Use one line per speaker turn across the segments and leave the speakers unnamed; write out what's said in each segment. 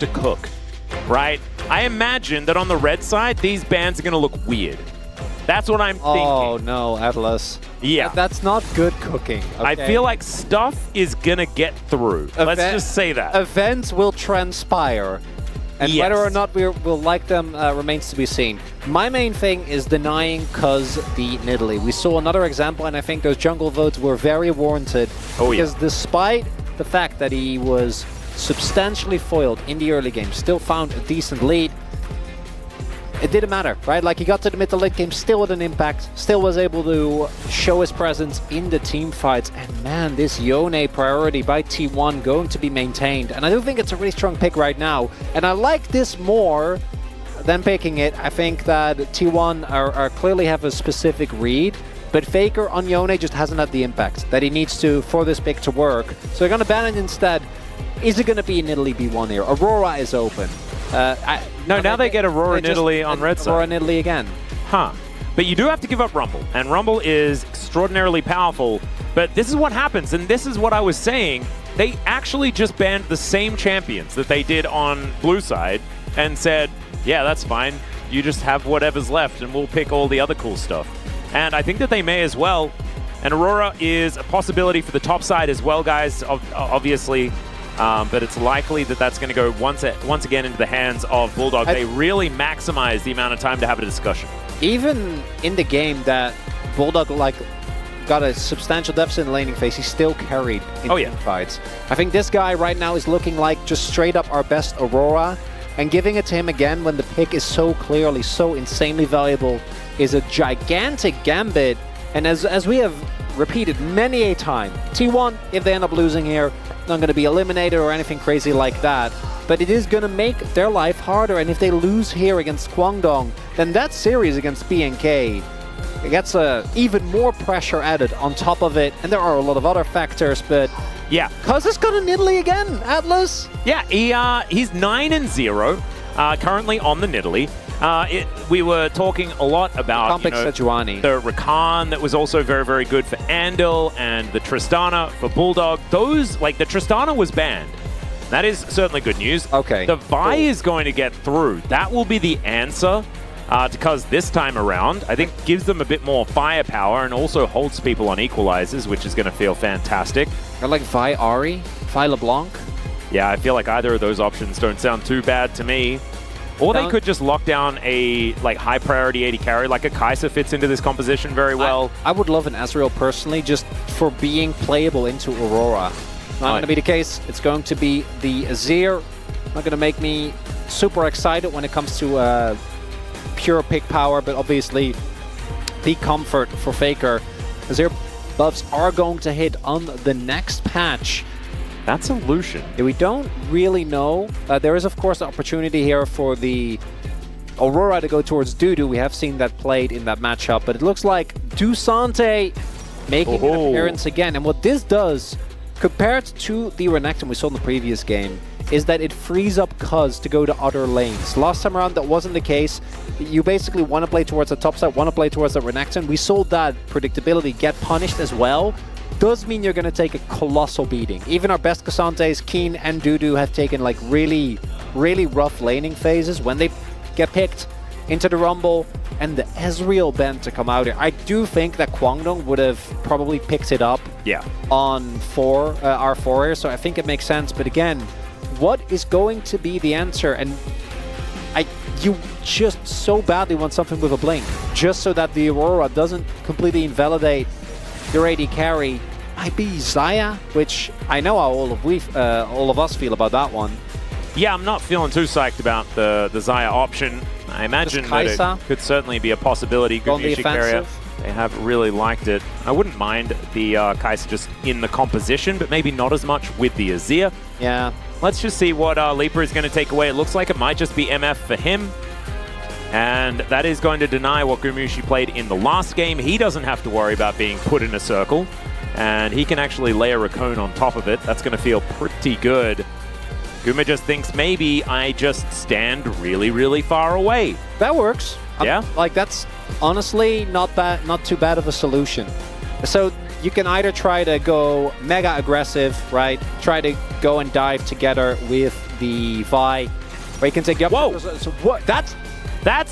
to cook, right? I imagine that on the red side, these bans are going to look weird. That's what I'm thinking.
Oh no, Atlas.
Yeah.
That's not good cooking. Okay?
I feel like stuff is going to get through. Let's just say that.
Events will transpire. And
Yes.
whether or not we'll like them remains to be seen. My main thing is denying Cuz the Nidalee. We saw another example, and I think those jungle votes were very warranted.
Oh, yeah.
Because despite the fact that he was substantially foiled in the early game, still found a decent lead, it didn't matter, right? Like, he got to the mid to late game, still with an impact, still was able to show his presence in the team fights. And man, this Yone priority by T1 going to be maintained. And I do think it's a really strong pick right now. And I like this more than picking it. I think that T1 are clearly have a specific read, but Faker on Yone just hasn't had the impact that he needs to for this pick to work. So they're going to ban it instead. Is it going to be Nidalee B1 here? Aurora is open.
No, now they get Aurora Nidalee on red side.
Aurora Nidalee again.
Huh. But you do have to give up Rumble, and Rumble is extraordinarily powerful. But this is what happens, and this is what I was saying. They actually just banned the same champions that they did on blue side and said, yeah, that's fine. You just have whatever's left, and we'll pick all the other cool stuff. And I think that they may as well. And Aurora is a possibility for the top side as well, guys, obviously. But it's likely that that's going to go once again into the hands of Bulldog. They really maximize the amount of time to have a discussion.
Even in the game that Bulldog got a substantial deficit in laning phase, he still carried in team fights. I think this guy right now is looking like just straight up our best Aurora, and giving it to him again when the pick is so clearly, so insanely valuable is a gigantic gambit. And as we have repeated many a time, T1, if they end up losing here, not going to be eliminated or anything crazy like that, but it is going to make their life harder. And if they lose here against Guangdong, then that series against BNK, it gets even more pressure added on top of it. And there are a lot of other factors, but
yeah,
Cuz has got a Nidalee again, Atlas.
Yeah, he's 9-0 currently on the Nidalee. We were talking a lot about the Rakan that was also very, very good for Andal, and the Tristana for Bulldog. Those, like, the Tristana was banned. That is certainly good news.
Okay.
The Vi is going to get through. That will be the answer to Cuz this time around. I think gives them a bit more firepower and also holds people on equalizers, which is going to feel fantastic.
I like Vi Ari, Vi LeBlanc.
Yeah, I feel like either of those options don't sound too bad to me. Or they could just lock down a high priority AD carry, like a Kai'Sa fits into this composition very well.
I would love an Ezreal personally, just for being playable into Aurora. Not going to be the case. It's going to be the Azir. Not going to make me super excited when it comes to pure pick power, but obviously peak comfort for Faker. Azir buffs are going to hit on the next patch.
That's a Lucian.
We don't really know. There is, of course, the opportunity here for the Aurora to go towards Dudu. We have seen that played in that matchup, but it looks like Dusante making an appearance again. And what this does, compared to the Renekton we saw in the previous game, is that it frees up Cuz to go to other lanes. Last time around, that wasn't the case. You basically want to play towards the top side, want to play towards the Renekton. We saw that predictability get punished as well. Does mean you're going to take a colossal beating. Even our best Cassantes, Keen and Dudu, have taken like really, really rough laning phases when they get picked into the Rumble, and the Ezreal ban to come out here. I do think that Guangdong would have probably picked it up on R4 here, so I think it makes sense. But again, what is going to be the answer? And you just so badly want something with a blink, just so that the Aurora doesn't completely invalidate your AD carry. Might be Xayah, which I know how all of us feel about that one.
Yeah, I'm not feeling too psyched about the Xayah option. I imagine that it could certainly be a possibility. Good carrier. They have really liked it. I wouldn't mind the Kai'Sa just in the composition, but maybe not as much with the Azir.
Yeah.
Let's just see what Leaper is going to take away. It looks like it might just be MF for him. And that is going to deny what Gumushi played in the last game. He doesn't have to worry about being put in a circle. And he can actually layer a cone on top of it. That's going to feel pretty good. Guma just thinks maybe I just stand really, really far away.
That works.
Yeah?
Like, that's honestly not too bad of a solution. So you can either try to go mega aggressive, right? Try to go and dive together with the Vi, or you can take the up.
Whoa!
So what? That's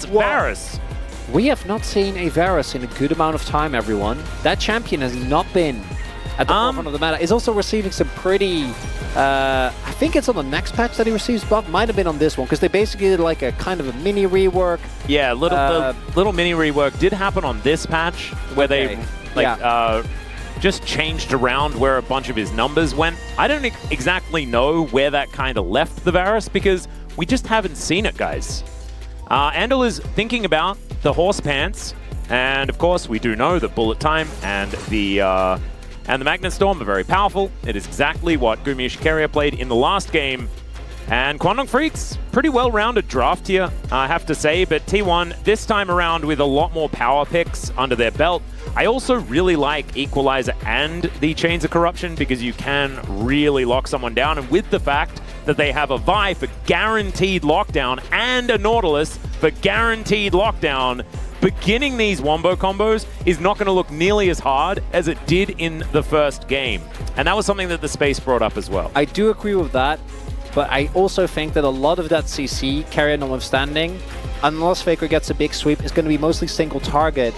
Varus.
We have not seen a Varus in a good amount of time, everyone. That champion has not been at the forefront of the meta. Is also receiving some pretty... I think it's on the next patch that he receives buff. Might have been on this one, because they basically did like a kind of a mini rework.
Yeah, the little mini rework did happen on this patch, where they just changed around where a bunch of his numbers went. I don't exactly know where that kind of left the Varus, because we just haven't seen it, guys. Andal is thinking about the horse pants, and of course we do know that Bullet Time and the Magnet Storm are very powerful. It is exactly what Gumi Ishikaria played in the last game. And Kwangdong Freaks, pretty well-rounded draft here, I have to say. But T1, this time around with a lot more power picks under their belt. I also really like Equalizer and the Chains of Corruption, because you can really lock someone down. And with the fact that they have a Vi for guaranteed lockdown and a Nautilus for guaranteed lockdown, beginning these wombo combos is not going to look nearly as hard as it did in the first game. And that was something that the space brought up as well.
I do agree with that, but I also think that a lot of that CC, carry notwithstanding, unless Faker gets a big sweep, is going to be mostly single target.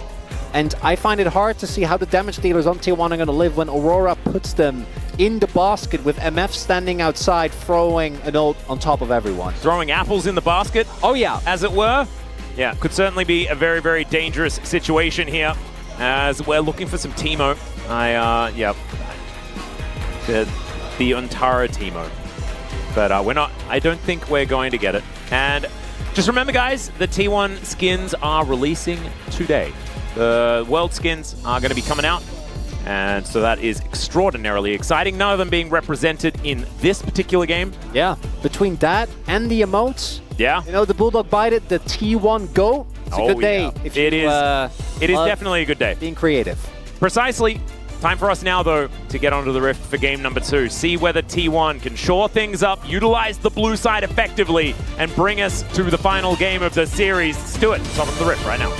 And I find it hard to see how the damage dealers on tier 1 are going to live when Aurora puts them in the basket with MF standing outside, throwing an ult on top of everyone.
Throwing apples in the basket?
Oh yeah.
As it were? Yeah, could certainly be a very, very dangerous situation here, as we're looking for some Teemo. Yeah, the Antara Teemo. But we're not, I don't think we're going to get it. And just remember, guys, the T1 skins are releasing today. The World skins are going to be coming out, and so that is extraordinarily exciting. None of them being represented in this particular game.
Yeah, between that and the emotes,
yeah,
you know, the Bulldog Bite It, the T1 Go, it's a good day.
Yeah. It is definitely a good day.
Being creative.
Precisely. Time for us now, though, to get onto the Rift for game number 2. See whether T1 can shore things up, utilize the blue side effectively, and bring us to the final game of the series. Let's do it. Let's hop onto the Rift right now.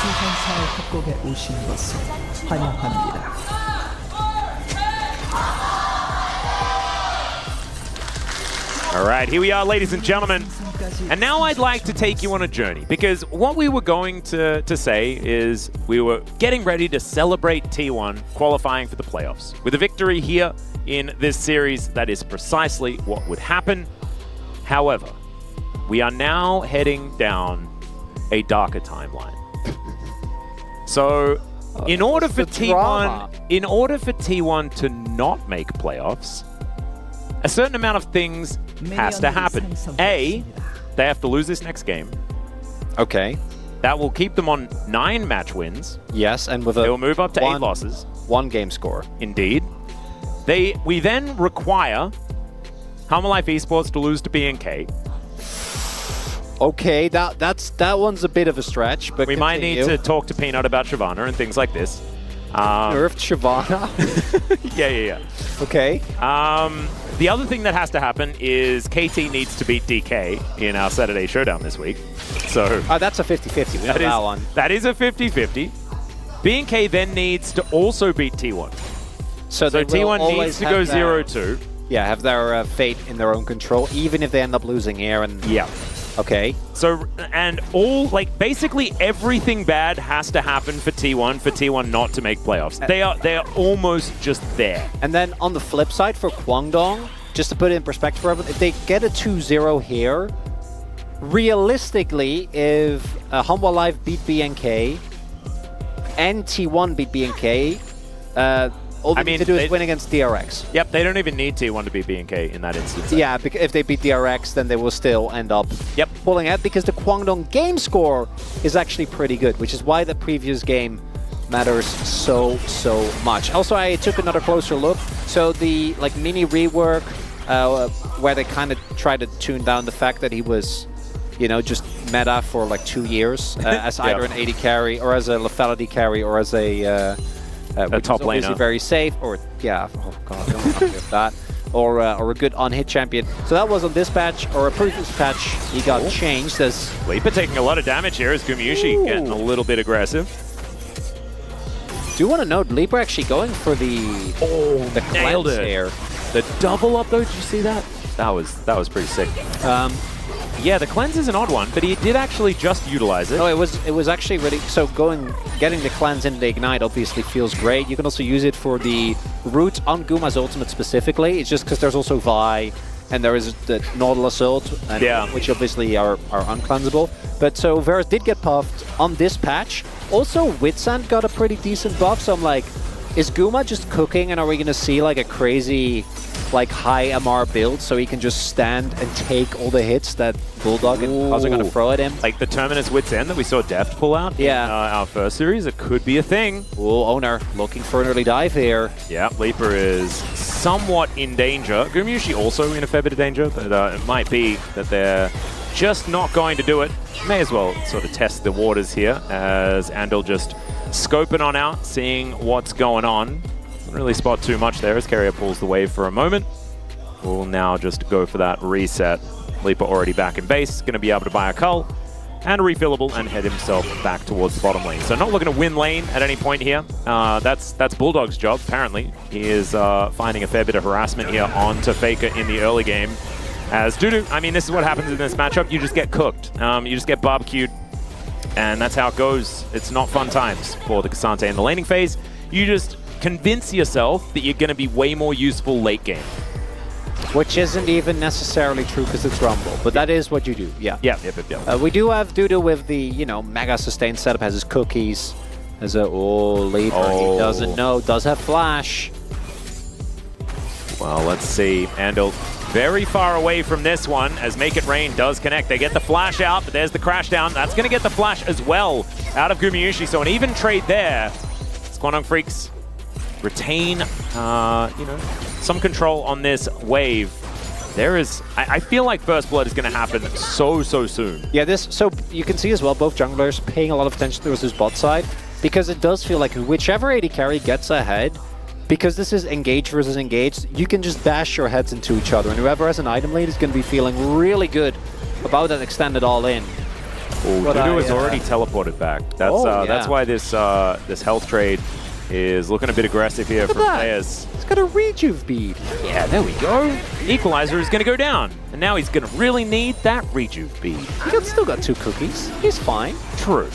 수선사의 협곡에 오신 것을 환영합니다.
All right, here we are, ladies and gentlemen. And now I'd like to take you on a journey, because what we were going to say is we were getting ready to celebrate T1 qualifying for the playoffs. With a victory here in this series, that is precisely what would happen. However, we are now heading down a darker timeline. So, in order for T1 to not make playoffs, a certain amount of things has to happen. A, they have to lose this next game.
Okay.
That will keep them on 9 match wins.
Yes, and with
they will move up to 8 losses.
1 game score.
Indeed. We then require Halma-Life Esports to lose to BNK.
Okay, that one's a bit of a stretch, but
we might need to talk to Peanut about Shyvana and things like this.
Nerfed Shyvana?
Yeah.
Okay.
The other thing that has to happen is KT needs to beat DK in our Saturday Showdown this week. So
that's a 50-50. We know that one.
That is a 50-50. BNK then needs to also beat T1. So T1 needs to go 0-2.
Yeah, have their fate in their own control, even if they end up losing here. And
yeah.
Okay.
So, and basically everything bad has to happen for T1 not to make playoffs. They are almost just there.
And then on the flip side for Kwangdong, just to put it in perspective for everyone, if they get a 2-0 here, realistically, if Halma-Life beat BNK and T1 beat BNK, all they need to do is win against DRX.
Yep, they don't even need T1 to beat BNK in that instance.
Yeah, because if they beat DRX, then they will still end up pulling out, because the Kwangdong game score is actually pretty good, which is why the previous game matters so much. Also, I took another closer look. So the mini rework, where they kind of tried to tune down the fact that he was, just meta for 2 years as either an AD carry or as a lethality carry or as a top laner. Very safe, or oh god, don't have to that. or a good on-hit champion. So that was on this patch, or a previous patch, he got changed as...
Leaper taking a lot of damage here as Gumayusi getting a little bit aggressive.
Do want to note, Leaper actually going for the
nailed
cleanse
it.
here.
The double up though, did you see that? That was pretty sick. Yeah, the cleanse is an odd one, but he did actually just utilize it.
No, it was actually really... So getting the cleanse into the ignite obviously feels great. You can also use it for the root on Guma's ultimate specifically. It's just because there's also Vi, and there is the Nautilus ult, and, which obviously are uncleansable. But so Varus did get buffed on this patch. Also, Witsand got a pretty decent buff, so I'm like, is Guma just cooking, and are we going to see like a crazy... like high MR build, so he can just stand and take all the hits that Bulldog and Cuz are going to throw at him.
Like the Terminus Wits End that we saw Deft pull out in our first series, it could be a thing.
Ooh, Owner looking for an early dive here.
Yeah, Leaper is somewhat in danger. Gumayusi also in a fair bit of danger, but it might be that they're just not going to do it. May as well sort of test the waters here as Andal just scoping on out, seeing what's going on. Doesn't really spot too much there as Carrier pulls the wave for a moment. We'll now just go for that reset. Leaper already back in base, going to be able to buy a cull and a refillable and head himself back towards the bottom lane. So not looking to win lane at any point here. That's Bulldog's job, apparently. He is finding a fair bit of harassment here onto Faker in the early game. As Dudu, I mean, this is what happens in this matchup. You just get cooked. You just get barbecued. And that's how it goes. It's not fun times for the K'Sante in the laning phase. You just convince yourself that you're going to be way more useful late game.
Which isn't even necessarily true because it's Rumble, but that is what you do, yeah.
Yep.
We do have Dudu with the, you know, mega sustained setup, has his cookies, has a, Leaper, he doesn't know, does have flash.
Well, let's see. Andal very far away from this one as Make It Rain does connect. They get the flash out, but there's the crash down. That's going to get the flash as well out of Gumayusi, so an even trade there. Squanong Freaks retain, you know, some control on this wave. There is, I feel like First Blood is going to happen so soon.
Yeah, so you can see as well, both junglers paying a lot of attention towards this bot side, because it does feel like whichever AD carry gets ahead, because this is engage versus engage, you can just bash your heads into each other, and whoever has an item lead is going to be feeling really good about that extended all in.
Dudu has already teleported back. That's why this this health trade is looking a bit aggressive here from players.
He's got a rejuve bead.
Yeah, there we go. Equalizer is going to go down. And now he's going to really need that rejuve bead.
He still got 2 cookies. He's fine.
True.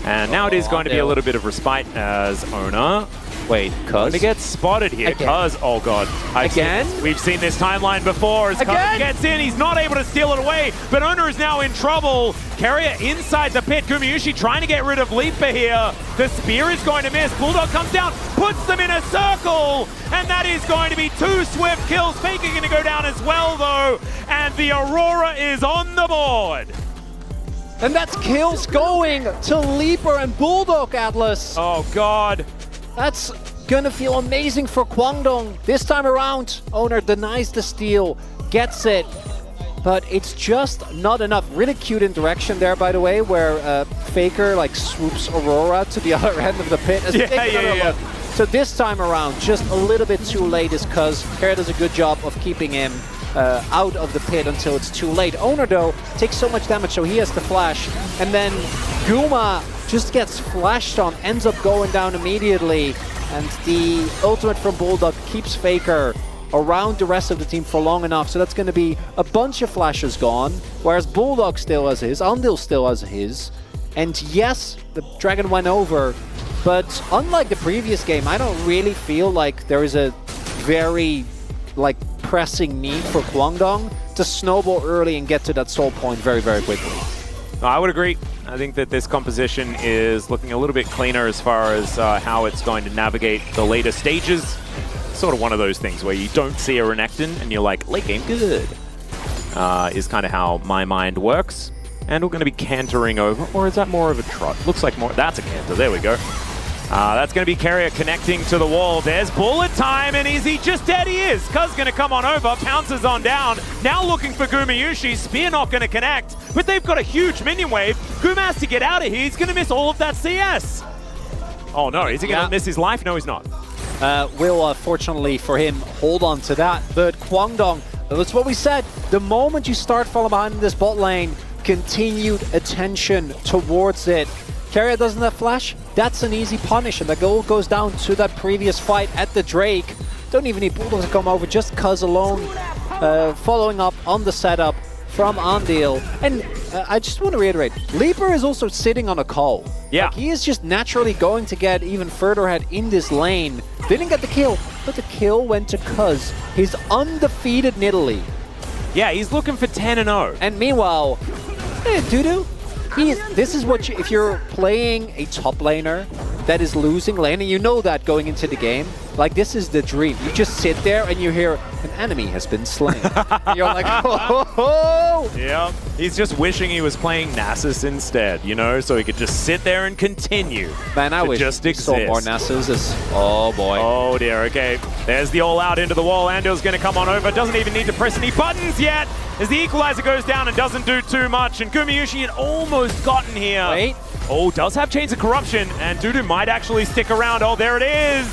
And now it is going to be a little bit of respite as Owner.
Wait, Cuz?
He gets spotted here. Cuz, oh god. We've seen this timeline before as Cuz gets in. He's not able to steal it away, but Owner is now in trouble. Carrier inside the pit. Gumayusi trying to get rid of Leaper here. The spear is going to miss. Bulldog comes down, puts them in a circle, and that is going to be 2 swift kills. Faker going to go down as well, though, and the Aurora is on the board.
And that's kills going to Leaper and Bulldog, Atlas.
Oh god.
That's gonna feel amazing for Kwangdong. This time around, Owner denies the steal, gets it, but it's just not enough. Really cute interaction there, by the way, where Faker like swoops Aurora to the other end of the pit. Look. So this time around, just a little bit too late is Cuz Carrier does a good job of keeping him out of the pit until it's too late. Owner, though, takes so much damage, so he has the flash, and then Guma just gets flashed on, ends up going down immediately, and the ultimate from Bulldog keeps Faker around the rest of the team for long enough, so that's going to be a bunch of flashes gone, whereas Bulldog still has his, Andil still has his, and yes, the dragon went over, but unlike the previous game, I don't really feel like there is a very pressing need for Kwangdong to snowball early and get to that soul point very quickly.
I would agree. I think that this composition is looking a little bit cleaner as far as how it's going to navigate the later stages. Sort of one of those things where you don't see a Renekton and you're like, late game good, is kind of how my mind works. And we're going to be cantering over, or is that more of a trot? Looks like more, that's a canter, there we go. That's going to be Carrier connecting to the wall. There's bullet time, and is he just dead? He is. Cuz going to come on over, pounces on down. Now looking for Gumayusi. Spear not going to connect, but they've got a huge minion wave. Guma has to get out of here. He's going to miss all of that CS. Oh no, is he going to miss his life? No, he's not.
will, fortunately for him, hold on to that. But Kwangdong, that's what we said. The moment you start falling behind in this bot lane, continued attention towards it. Keria doesn't have flash. That's an easy punish, and the goal goes down to that previous fight at the Drake. Don't even need Bulldog to come over, just Cuz alone, following up on the setup from Andil. And I just want to reiterate, Leaper is also sitting on a call.
Yeah.
Like, he is just naturally going to get even further ahead in this lane. Didn't get the kill, but the kill went to Cuz. He's undefeated in Italy.
Yeah, he's looking for 10-0.
And meanwhile, Dudu, this is what if you're playing a top laner that is losing lane, and you know that going into the game, like, this is the dream. You just sit there and you hear, an enemy has been slain. And you're like, oh.
Yeah, he's just wishing he was playing Nasus instead, you know, so he could just sit there and continue.
Man, I wish
just
we saw more Nasus. Oh boy.
Oh dear, okay. There's the all-out into the wall. Andil's going to come on over. Doesn't even need to press any buttons yet, as the equalizer goes down and doesn't do too much. And Gumayushi had almost gotten here.
Wait.
Oh, does have Chains of Corruption, and Dudu might actually stick around. Oh, there it is.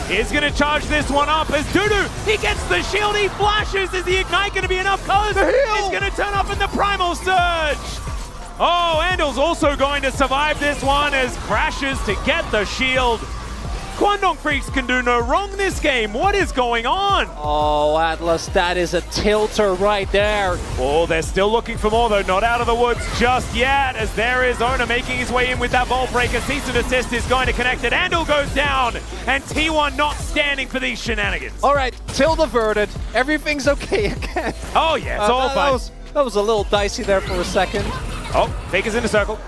He's going to charge this one up as Dudu, he gets the shield, he flashes. Is the Ignite going to be enough? Cuz he's going to turn up in the Primal Surge. Oh, Andil's also going to survive this one as crashes to get the shield. Kwangdong Freaks can do no wrong this game. What is going on?
Oh, Atlas, that is a tilter right there.
Oh, they're still looking for more, though. Not out of the woods just yet, as there is Owner making his way in with that Vault Breaker. Cease and Desist is going to connect it. Andil goes down, and T1 not standing for these shenanigans.
All right, tilt averted. Everything's okay again.
Oh, yeah, it's all fine.
That was a little dicey there for a second.
Oh, Faker's in a circle.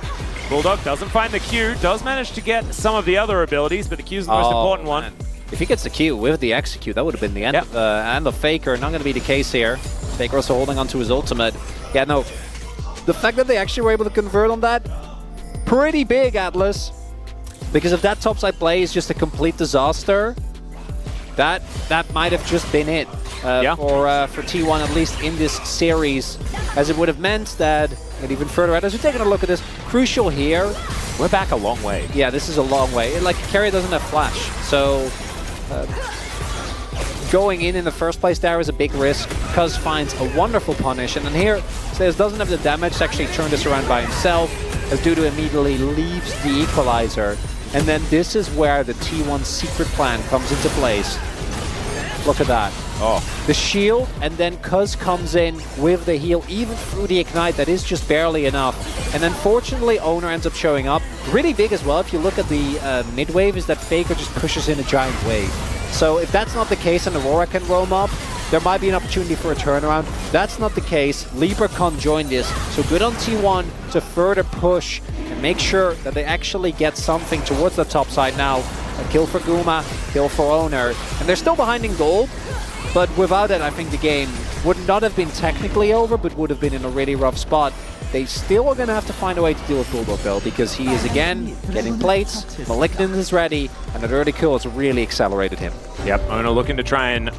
Bulldog doesn't find the Q, does manage to get some of the other abilities, but the Q's the most important one.
If he gets the Q with the execute, that would have been the end of Faker. Not going to be the case here. Faker also holding onto his ultimate. Yeah, no. The fact that they actually were able to convert on that, pretty big, Atlas. Because if that topside play is just a complete disaster, that might have just been it for T1, at least in this series, as it would have meant that, and even further out, as we're taking a look at this, crucial here.
We're back a long way.
Yeah, this is a long way. Like, Keria doesn't have flash, so going in the first place there is a big risk. Cuz finds a wonderful punish, and then here, Says doesn't have the damage to actually turn this around by himself, as Dudu immediately leaves the equalizer. And then this is where the T1 secret plan comes into place. Look at that.
Oh.
The shield, and then Cuz comes in with the heal, even through the Ignite, that is just barely enough. And then fortunately, Owner ends up showing up. Really big as well, if you look at the mid-wave, is that Faker just pushes in a giant wave. So if that's not the case and Aurora can roam up, there might be an opportunity for a turnaround. That's not the case. Leaper can't join this. So good on T1 to further push and make sure that they actually get something towards the top side now. A kill for Guma, kill for Owner. And they're still behind in gold. But without it, I think the game would not have been technically over, but would have been in a really rough spot. They still are going to have to find a way to deal with Bulldog, though, because he is, again, getting plates, Malignant is ready, and that early kill has really accelerated him.
Yep, Owner looking to try and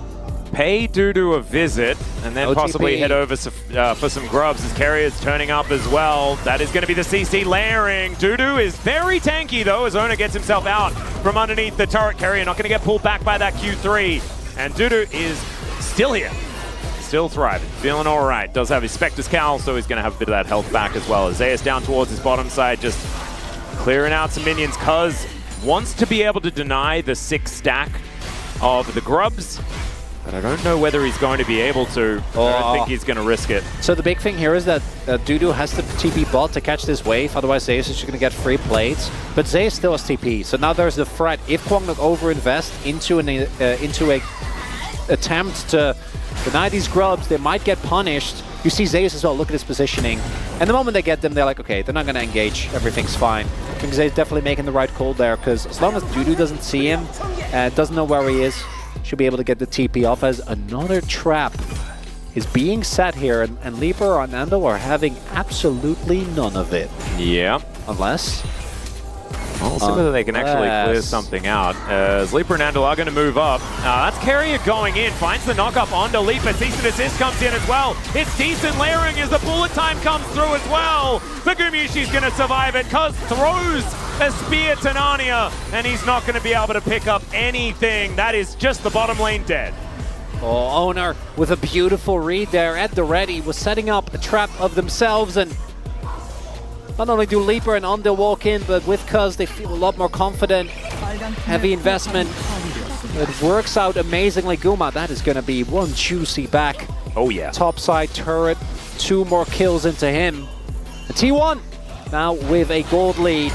pay Dudu a visit, and then
OTP.
possibly head over for some grubs, as Keria is turning up as well. That is going to be the CC layering. Dudu is very tanky, though, as Owner gets himself out from underneath the turret. Keria not going to get pulled back by that Q3. And Dudu is still here, still thriving, feeling all right. Does have his Spectre's Cowl, so he's going to have a bit of that health back as well. Zeus down towards his bottom side, just clearing out some minions. Cuz wants to be able to deny the 6 stack of the grubs, but I don't know whether he's going to be able to. I don't think he's going to risk it.
So the big thing here is that Dudu has to TP bot to catch this wave, otherwise Zeus is just going to get free plates. But Zeus still has TP, so now there's the threat. If Kwangdong overinvest into a attempt to deny these grubs, they might get punished. You see Zeus as well, look at his positioning. And the moment they get them, they're like, okay, they're not going to engage, everything's fine. I think Zeus definitely making the right call there, because as long as Dudu doesn't see him, doesn't know where he is, should be able to get the TP off, as another trap is being set here, and Leaper and Nando are having absolutely none of it.
Yeah.
Unless...
Well, we'll see whether they can actually clear something out, as Leaper and Nando are going to move up. That's Keria going in, finds the knock-up onto Leaper. Cease and Desist comes in as well. It's decent layering as the bullet time comes through as well. But Gumayushi's going to survive it. Cuz throws a spear to Narnia, and he's not going to be able to pick up anything. That is just the bottom lane dead.
Oh, Owner with a beautiful read there at the ready was setting up a trap of themselves, and not only do Leaper and Ondil walk in, but with Cuz they feel a lot more confident. Heavy investment. It works out amazingly. Guma, that is going to be one juicy back.
Oh yeah.
Topside turret, 2 more kills into him. And T1 now with a gold lead.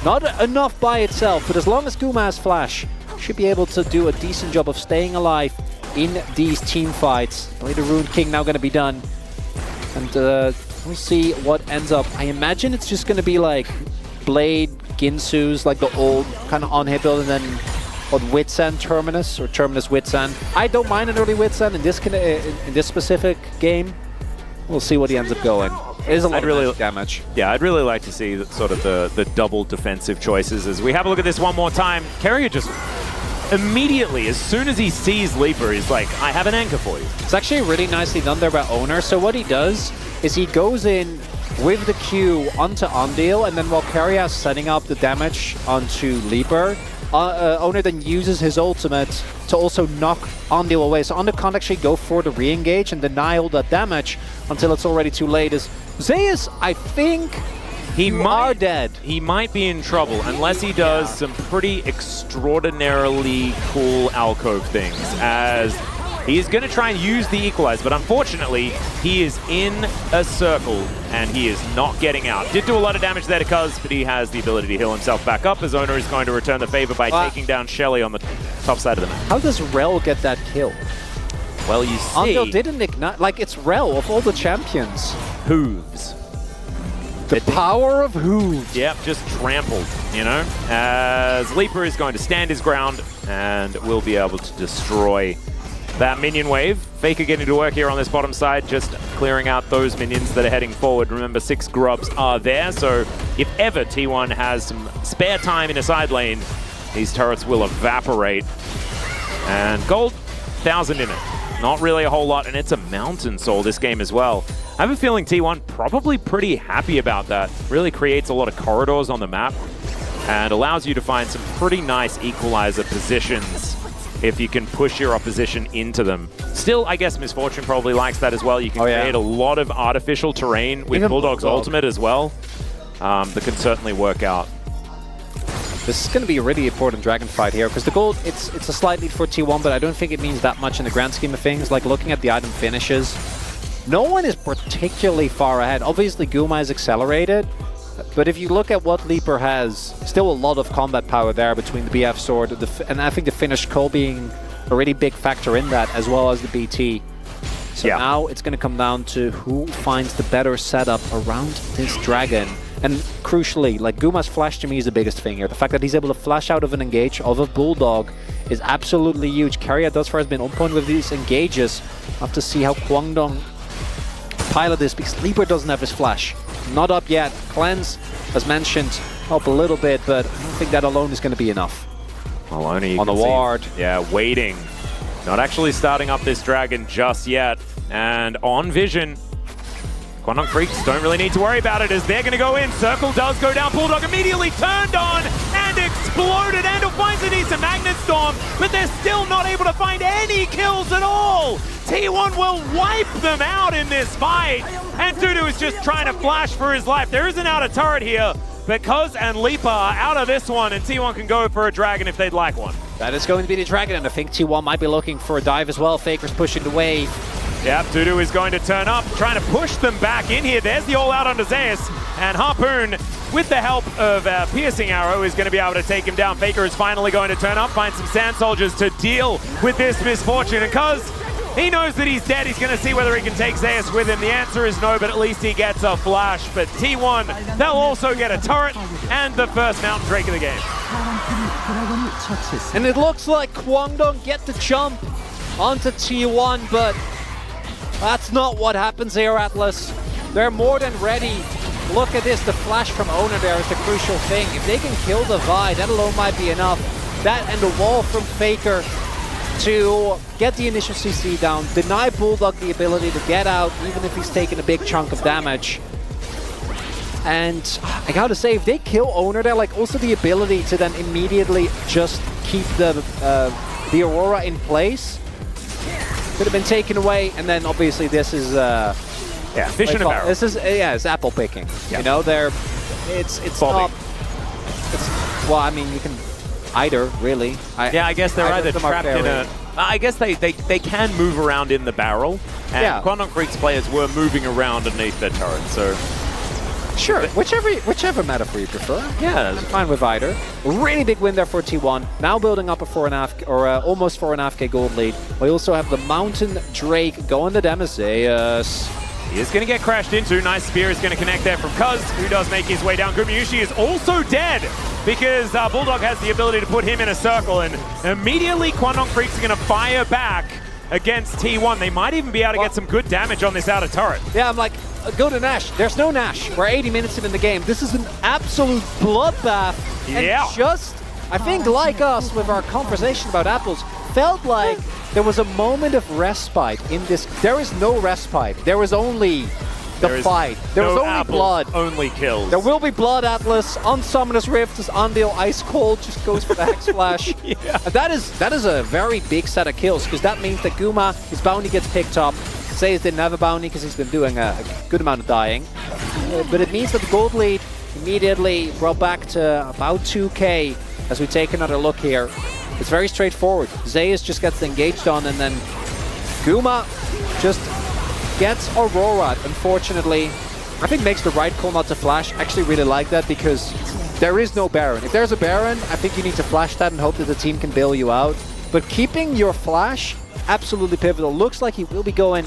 Not enough by itself, but as long as Guma has flash, should be able to do a decent job of staying alive in these team fights. Only the Rune King now going to be done. And we'll see what ends up. I imagine it's just going to be like Blade, Ginsu's, like the old kind of on-hit build, and then what, Wits End Terminus, or Terminus Wits End. I don't mind an early Wits End in this specific game. We'll see what he ends up going. It is a lot of damage.
Yeah, I'd really like to see sort of the double defensive choices. As we have a look at this one more time, Carrier just immediately, as soon as he sees Leaper, he's like, I have an anchor for you.
It's actually really nicely done there by Owner. So what he does is he goes in with the Q onto Ondil, and then while Carrier's setting up the damage onto Leaper, Owner then uses his ultimate to also knock Ondil away. So Ondil can't actually go for the re-engage and deny all that damage until it's already too late. As Zeus, I think you are dead.
He might be in trouble unless he does some pretty extraordinarily cool alcove things, as he's going to try and use the equalize, but unfortunately he is in a circle and he is not getting out. Did do a lot of damage there to Cuz, but he has the ability to heal himself back up, as Owner is going to return the favor by taking down Shelly on the top side of the map.
How does Rel get that kill?
Well, you see,
Ondil didn't ignite. Like, it's Rel of all the champions.
Hooves.
The power of hooves.
Yep, just trampled, you know, as Leaper is going to stand his ground and will be able to destroy that minion wave. Faker getting to work here on this bottom side, just clearing out those minions that are heading forward. Remember, 6 grubs are there, so if ever T1 has some spare time in a side lane, these turrets will evaporate. And gold, 1,000 in it. Not really a whole lot, and it's a mountain soul this game as well. I have a feeling T1 probably pretty happy about that. Really creates a lot of corridors on the map and allows you to find some pretty nice equalizer positions if you can push your opposition into them. Still, I guess Misfortune probably likes that as well. You can create a lot of artificial terrain with Bulldog's ultimate as well. That can certainly work out.
This is going to be a really important dragon fight here, because the gold, it's a slight lead for T1, but I don't think it means that much in the grand scheme of things. Like, looking at the item finishes, no one is particularly far ahead. Obviously, Guma is accelerated, but if you look at what Leaper has, still a lot of combat power there between the BF sword, and I think the finished Cole being a really big factor in that, as well as the BT. So now it's going to come down to who finds the better setup around this dragon. And crucially, like, Guma's flash to me is the biggest thing here. The fact that he's able to flash out of an engage of a Bulldog is absolutely huge. Carrier thus far has been on point with these engages. We'll have to see how Kwangdong pilot this, because Leaper doesn't have his flash. Not up yet. Cleanse, as mentioned, help a little bit, but I don't think that alone is going to be enough.
Well, only
on the ward.
Yeah, waiting. Not actually starting up this dragon just yet. And on vision, Kwangdong Freaks don't really need to worry about it, as they're going to go in. Circle does go down. Bulldog immediately turned on and exploded. Andal finds a decent Magnet Storm, but they're still not able to find any kills at all. T1 will wipe them out in this fight. And Dudu is just trying to flash for his life. There is an outer turret here, because and Leaper are out of this one, and T1 can go for a dragon if they'd like one.
That is going to be the dragon, and I think T1 might be looking for a dive as well. Faker's pushing the wave.
Yep, Dudu is going to turn up, trying to push them back in here. There's the all-out onto Zeus, and Harpoon, with the help of Piercing Arrow, is going to be able to take him down. Faker is finally going to turn up, find some Sand Soldiers to deal with this misfortune, and because he knows that he's dead, he's going to see whether he can take Zeus with him. The answer is no, but at least he gets a flash. But T1, they'll also get a turret and the first Mountain Drake of the game.
And it looks like Kwangdong get the jump onto T1, but that's not what happens here, Atlas. They're more than ready. Look at this, the flash from Owner there is the crucial thing. If they can kill the Vi, that alone might be enough. That and the wall from Faker to get the initial CC down, deny Bulldog the ability to get out, even if he's taken a big chunk of damage. And I gotta say, if they kill Owner there, like also the ability to then immediately just keep the Aurora in place could have been taken away. And then obviously this is
fish in a barrel.
This is it's apple picking.
Yeah.
You know, it's not. Well, I mean, you can either really.
I guess they're either trapped in a. I guess they can move around in the barrel, and Quandong Creek's players were moving around underneath their turret, so.
Sure, whichever metaphor you prefer.
Yeah,
I'm fine with either. Really big win there for T1. Now building up a 4.5 or almost 4.5k gold lead. We also have the Mountain Drake going to Demaseus.
He is going to get crashed into. Nice spear is going to connect there from Cuz, who does make his way down. Gumayushi is also dead because Bulldog has the ability to put him in a circle, and immediately Quandong Creek's going to fire back against T1. They might even be able to get some good damage on this outer turret.
Yeah, I'm like, go to Nash. There's no Nash. We're 80 minutes in the game. This is an absolute bloodbath. And just, I think like us with our conversation about apples, felt like there was a moment of respite in this. There is no respite. There is only the fight. There was only blood.
Only kills.
There will be blood, Atlas. On Summoner's Rift, as Andil Ice Cold just goes for the Hex Flash. That is a very big set of kills, because that means that Guma, his bounty gets picked up. Says didn't have a bounty because he's been doing a good amount of dying. But it means that the gold lead immediately brought back to about 2k as we take another look here. It's very straightforward. Zeus just gets engaged on, and then Guma just gets Aurora. Unfortunately, I think makes the right call not to flash. Actually really like that, because there is no Baron. If there's a Baron, I think you need to flash that and hope that the team can bail you out. But keeping your flash, absolutely pivotal. Looks like he will be going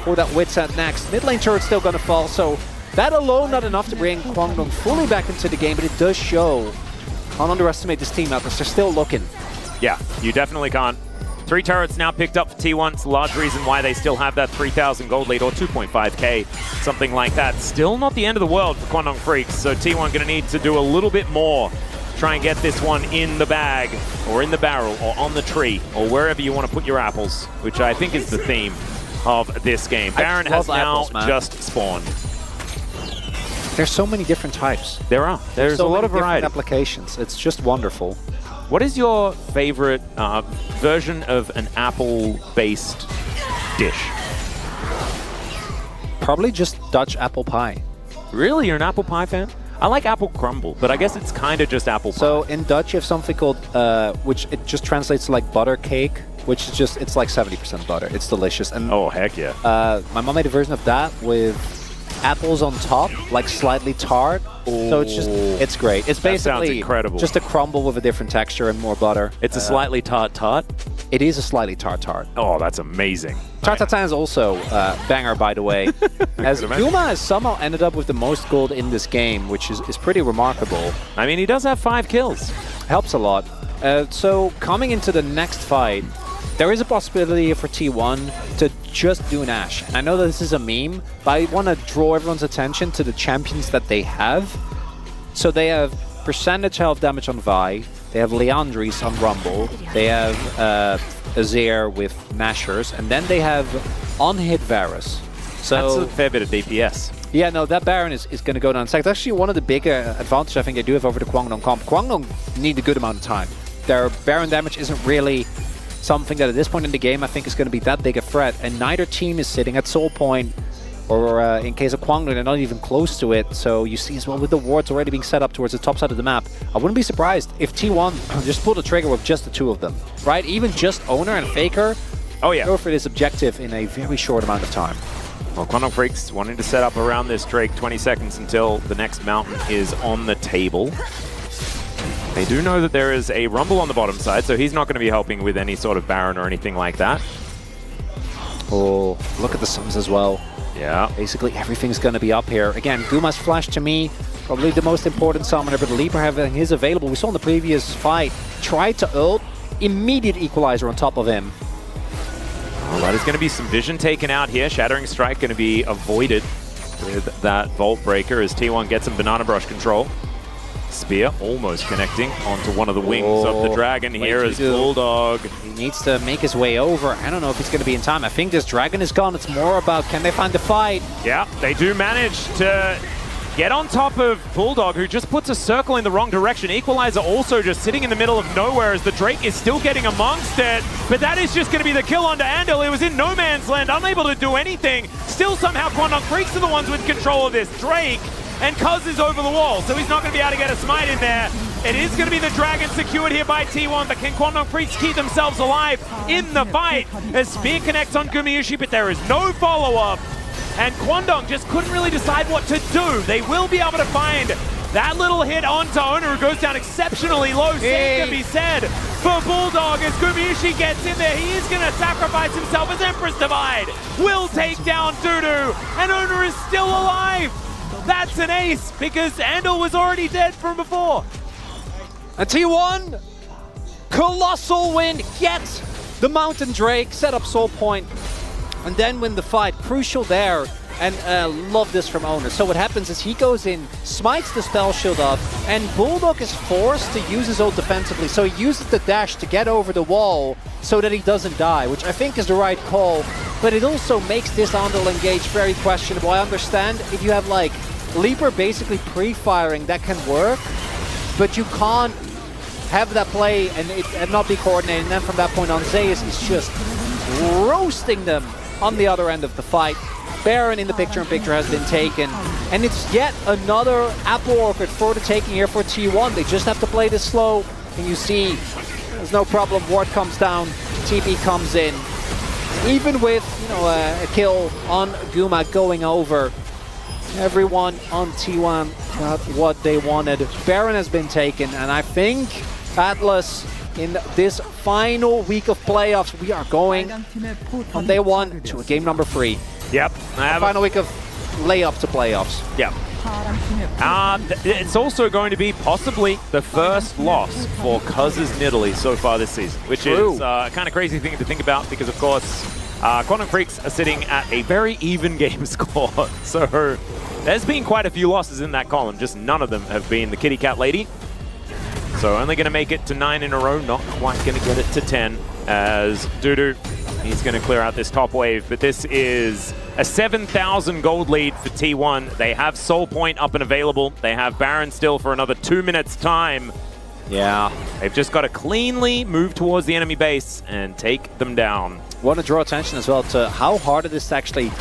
for that Wit's End next. Mid lane turret's still going to fall, so that alone not enough to bring Kwangdong fully back into the game, but it does show. Can't underestimate this team, Atlas. They're still looking.
Yeah, you definitely can't. 3 turrets now picked up for T1. It's a large reason why they still have that 3,000 gold lead, or 2.5k, something like that. Still not the end of the world for Quandong Freaks, so T1 going to need to do a little bit more. Try and get this one in the bag, or in the barrel, or on the tree, or wherever you want to put your apples, which I think is the theme of this game. Baron has now just spawned.
There's so many different types.
There's a lot of variety.
Applications. It's just wonderful.
What is your favorite version of an apple-based dish?
Probably just Dutch apple pie.
Really? You're an apple pie fan? I like apple crumble, but I guess it's kind of just apple pie.
So in Dutch, you have something called, which it just translates to like butter cake, which is just, it's like 70% butter. It's delicious. And
oh, heck yeah.
My mom made a version of that with apples on top, like slightly tart.
Ooh.
So it's great. It's basically
incredible.
Just a crumble with a different texture and more butter.
It's a slightly tart.
It is a slightly tart.
Oh, that's amazing.
Tartatan is also banger, by the way. As Guma has somehow ended up with the most gold in this game, which is pretty remarkable.
I mean, he does have 5 kills.
Helps a lot. So coming into the next fight, there is a possibility for T1 to just do an Ashe. And I know that this is a meme, but I want to draw everyone's attention to the champions that they have. So they have percentage health damage on Vi, they have Leandris on Rumble, they have Azir with Nashers, and then they have on-hit Varus. So
that's a fair bit of DPS.
Yeah, no, that Baron is going to go down second. Actually, one of the bigger advantages I think they do have over the Kwangdong comp. Kwangdong need a good amount of time. Their Baron damage isn't really something that at this point in the game I think is going to be that big a threat, and neither team is sitting at soul point, or in case of Kwangdong, they're not even close to it. So you see as well with the wards already being set up towards the top side of the map, I wouldn't be surprised if T1 just pulled the trigger with just the 2 of them, right? Even just Owner and Faker, go for this objective in a very short amount of time.
Well, Quandong Freaks wanting to set up around this Drake, 20 seconds until the next mountain is on the table. They do know that there is a Rumble on the bottom side, so he's not going to be helping with any sort of Baron or anything like that.
Oh, look at the sums as well.
Yeah.
Basically, everything's going to be up here. Again, Guma's flash to me, probably the most important summoner, but Leaper having his available. We saw in the previous fight, tried to ult, immediate equalizer on top of him.
Well, that is going to be some vision taken out here. Shattering Strike going to be avoided with that Vault Breaker as T1 gets some Banana Brush control. Spear almost connecting onto one of the wings of the dragon here as Bulldog.
He needs to make his way over. I don't know if he's going to be in time. I think this dragon is gone. It's more about can they find the fight.
Yeah, they do manage to get on top of Bulldog, who just puts a circle in the wrong direction. Equalizer also just sitting in the middle of nowhere as the Drake is still getting amongst it. But that is just going to be the kill onto Andal. It was in no man's land, unable to do anything. Still somehow Quandong Freaks are the ones with control of this Drake. And Cuz is over the wall, so he's not going to be able to get a smite in there. It is going to be the Dragon secured here by T1, but can Quandong Freaks keep themselves alive in the fight? As Spear connects on Gumayushi, but there is no follow-up. And Quandong just couldn't really decide what to do. They will be able to find that little hit onto Owner, who goes down exceptionally low. Same can be said for Bulldog as Gumayushi gets in there. He is going to sacrifice himself as Empress Divide will take down Dudu, and Owner is still alive. That's an ace, because Andal was already dead from before.
And T1, colossal win, get the Mountain Drake, set up Soul Point, and then win the fight. Crucial there, and love this from Owner. So what happens is he goes in, smites the spell shield up, and Bulldog is forced to use his ult defensively. So he uses the dash to get over the wall so that he doesn't die, which I think is the right call. But it also makes this Andal engage very questionable. I understand if you have like Leaper basically pre-firing, that can work, but you can't have that play and not be coordinated. And then from that point on, Zeus is just roasting them on the other end of the fight. Baron in the picture-in-picture has been taken, and it's yet another apple orchard for the taking here for T1. They just have to play this slow, and you see there's no problem. Ward comes down, TP comes in. Even with a kill on Guma going over, everyone on T1 got what they wanted. Baron has been taken, and I think Atlas, in this final week of playoffs, we are going on day 1 to game number 3.
Yep.
Final week of layup to playoffs.
Yep. It's also going to be possibly the first loss for Cuz's Nidalee so far this season, which is a kind of crazy thing to think about because, of course, Quandong Freaks are sitting at a very even game score. So there's been quite a few losses in that column, just none of them have been the Kitty Cat Lady. So only going to make it to 9 in a row, not quite going to get it to 10 as Dudu, he's going to clear out this top wave. But this is a 7,000 gold lead for T1. They have Soul Point up and available. They have Baron still for another 2 minutes time. Yeah, they've just got to cleanly move towards the enemy base and take them down.
Want to draw attention as well to how hard it is to actually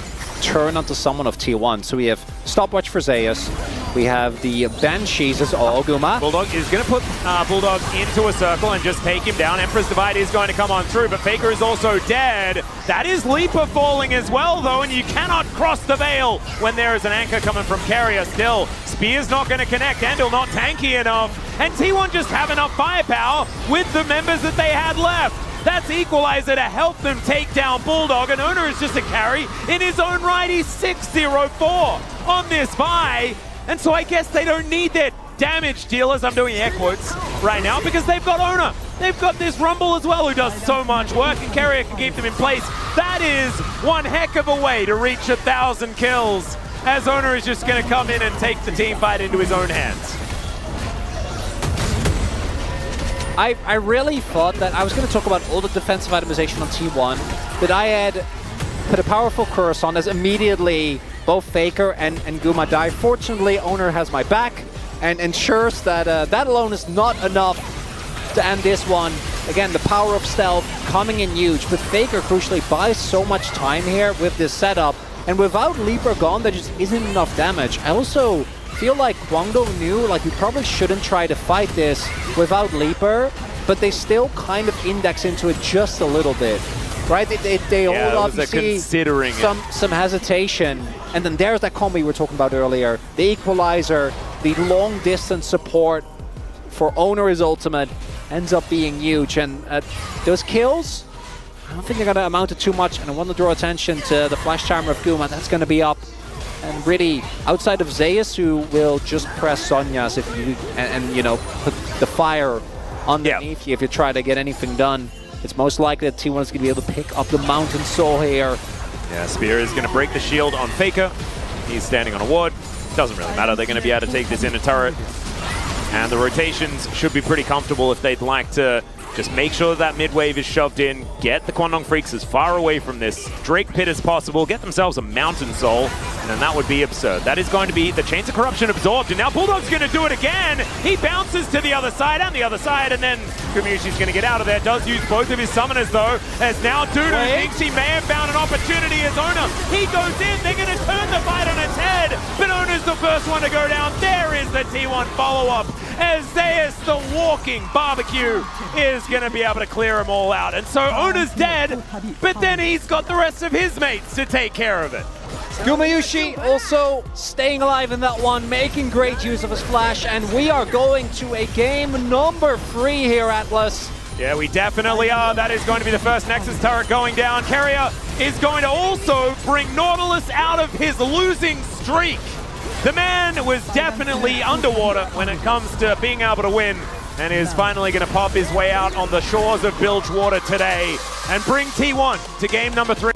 turn onto someone of T1. So we have Stopwatch for Zeus. We have the Banshees as Guma.
Bulldog is going to put Bulldog into a circle and just take him down. Empress Divide is going to come on through, but Faker is also dead. That is Leaper falling as well, though, and you cannot cross the veil when there is an anchor coming from Carrier still. Spear's not going to connect. Andal not tanky enough. And T1 just have enough firepower with the members that they had left. That's Equalizer to help them take down Bulldog, and Owner is just a carry in his own right. He's 6-0-4 on this buy, and so I guess they don't need their damage dealers, I'm doing air quotes right now, because they've got Owner. They've got this Rumble as well, who does so much work, and Carrier can keep them in place. That is one heck of a way to reach 1,000 kills, as Owner is just going to come in and take the team fight into his own hands.
I really thought that I was going to talk about all the defensive itemization on T1, that I had put a powerful curse on as immediately both Faker and Guma die. Fortunately, Owner has my back and ensures that that alone is not enough to end this one. Again, the power of stealth coming in huge, but Faker crucially buys so much time here with this setup, and without Leaper gone, there just isn't enough damage. I also feel like Guangdong knew, like, we probably shouldn't try to fight this without Leaper, but they still kind of index into it just a little bit, right? They hold up, you see some hesitation, and then there's that combo we were talking about earlier. The Equalizer, the long distance support for Owner is ultimate, ends up being huge, and those kills, I don't think they're going to amount to too much, and I want to draw attention to the Flash Charmer of Guma. That's going to be up. And really, outside of Zeus, who will just press Sonya's if you and you know, put the fire underneath you if you try to get anything done, it's most likely that T1 is going to be able to pick up the Mountain Soul here.
Yeah, Spear is going to break the shield on Faker. He's standing on a ward. Doesn't really matter. They're going to be able to take this inner turret. And the rotations should be pretty comfortable if they'd like to Just make sure that mid wave is shoved in, get the Kwangdong Freaks as far away from this Drake pit as possible, get themselves a Mountain Soul, and then that would be absurd. That is going to be the Chains of Corruption absorbed, and now Bulldog's going to do it again. He bounces to the other side, and then Kumiushi's going to get out of there. Does use both of his summoners though, as now Dudu thinks he may have found an opportunity as Ona. He goes in, they're going to turn the fight on its head, but Ona's the first one to go down. There is the T1 follow-up, as Zeus, the walking barbecue, is going to be able to clear them all out. And so Ona's dead, but then he's got the rest of his mates to take care of it.
Kumiushi also staying alive in that one, making great use of his flash, and we are going to a game number 3 here, Atlas.
Yeah, we definitely are. That is going to be the first Nexus turret going down. Keria is going to also bring Nautilus out of his losing streak. The man was definitely underwater when it comes to being able to win, and is finally going to pop his way out on the shores of Bilgewater today and bring T1 to game number 3.